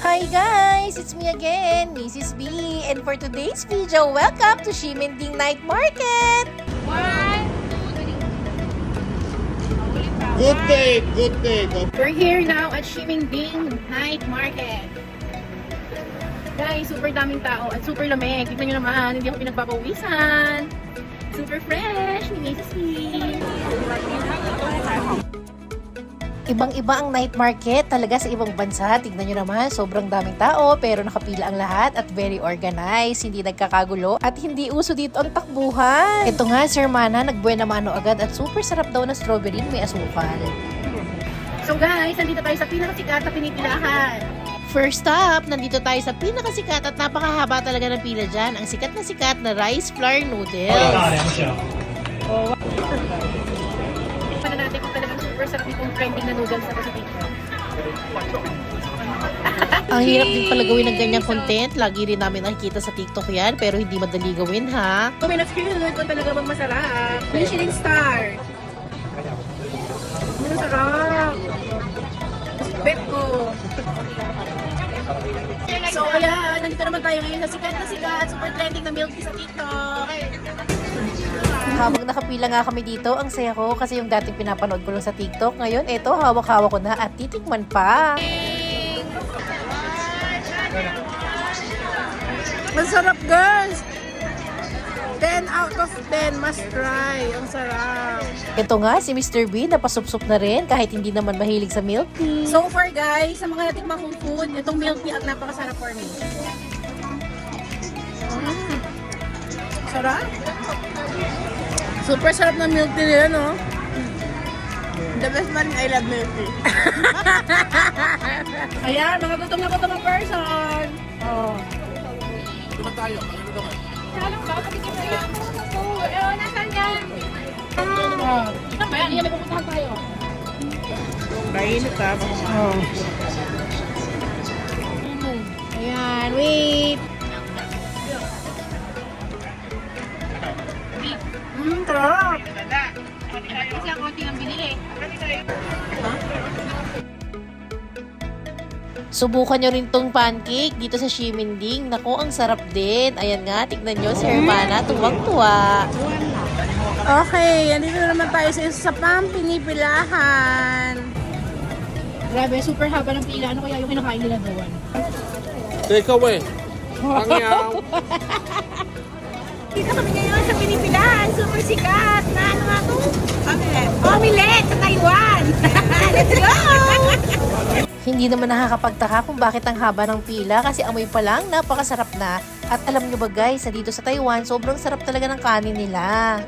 Hi guys! It's me again, Mrs. B. And for today's video, welcome to Ximending Night Market! 1, 2, 3. Good day, good day. We're here now at Ximending Night Market. Guys, super daming tao at super lamig. Tignan nyo naman, hindi ako pinagpapawisan. Super fresh ni Mrs. B. Ibang-iba ang night market talaga sa ibang bansa. Tignan nyo naman, sobrang daming tao pero nakapila ang lahat at very organized, hindi nagkakagulo at hindi uso dito ang takbuhan. Ito nga, si Hermana, nagbuena mano agad at super sarap daw na strawberry may asukal. So guys, nandito tayo sa pinakasikat na pinipilahan. First up, nandito tayo sa pinakasikat at napakahaba talaga ng pila dyan. Ang sikat na rice flour noodles. Tignan na natin kung talagang super sarap itong trending na noodles na sa TikTok. Ang hirap din pala gawin ng ganyang content. Lagi rin namin nakikita sa TikTok yan, pero hindi madali gawin ha. Kung may na-feel kung talaga bang masarap. Michelin star. Masarap. Bet ko. So ayan, nandito naman tayo ngayon sa sikat na super trending na milk tea sa TikTok. Habang nakapila nga kami dito, ang saya ko kasi yung dating pinapanood ko lang sa TikTok. Ngayon, eto, hawak-hawak ko na at titikman pa. Masarap guys! 10 out of 10, must try. Ang sarap. Ito nga, si Mr. B, napasupsup na rin kahit hindi naman mahilig sa milk tea. So far guys, sa mga natikmang kong food, itong milk tea ang napakasarap for me. Sarap. Super sarap ng milk tea nila, no? The best man, I love milk tea. Ayan, mga gutom na person. Oh. Naman tayo, ano naman? Alam ba, kapigil na yan. Nasaan yan? Saan ba yan? Iyan, may pupuntahan tayo. Mainit ha. Ayan, wait. Sarap. Kasi ako konti ang binili. Subukan nyo rin tong pancake dito sa Ximending. Naku, ang sarap din. Ayan nga, tignan nyo si Hermana, tuwang-tuwa. Okay, andito na naman tayo sa isa pang pinipilahan. Grabe, super haba ng pila. Ano kaya yung kinakain nila doon? Take away. Pangyaw. Dito kami ngayon sa pinipilahan. Super sikat na ano nga ito? Omelette. Omelette sa Taiwan. Let's go! Hindi naman nakakapagtaka kung bakit ang haba ng pila kasi amoy pa lang, napakasarap na. At alam nyo ba guys, sa dito sa Taiwan, sobrang sarap talaga ng kanin nila.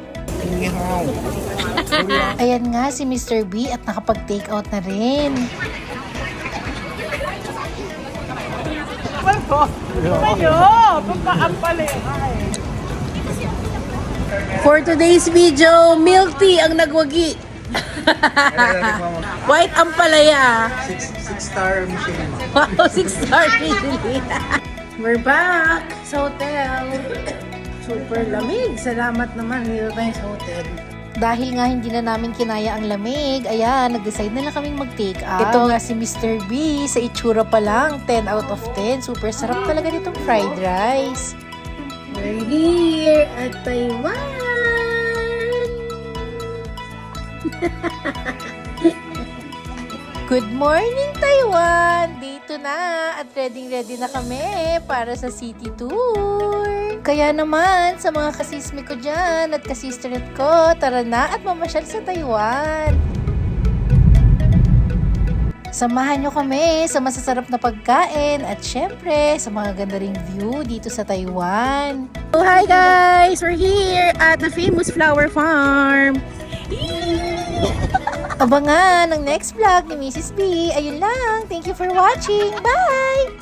Ayan nga si Mr. B at nakapag-take out na rin. For today's video, milk tea ang nagwagi. White ampalaya. 6-star Michelin. Wow, 6-star Michelin. We're back sa hotel. Super lamig. Salamat naman dito tayo sa hotel. Dahil nga hindi na namin kinaya ang lamig, ayan, nag-decide na lang kaming mag-take out. Ito nga si Mr. B, sa itsura pa lang, 10 out of 10. Super sarap talaga nitong fried rice. We're here at Taiwan. Good morning, Taiwan! Dito na at ready na kami para sa city tour. Kaya naman, sa mga kasismi ko dyan at kasisternet ko, tara na at mamasyal sa Taiwan. Samahan nyo kami sa masasarap na pagkain at syempre sa mga ganda ring view dito sa Taiwan. Oh, hi guys! We're here at the famous flower farm. Abangan ang next vlog ni Mrs. B. Ayun lang. Thank you for watching. Bye!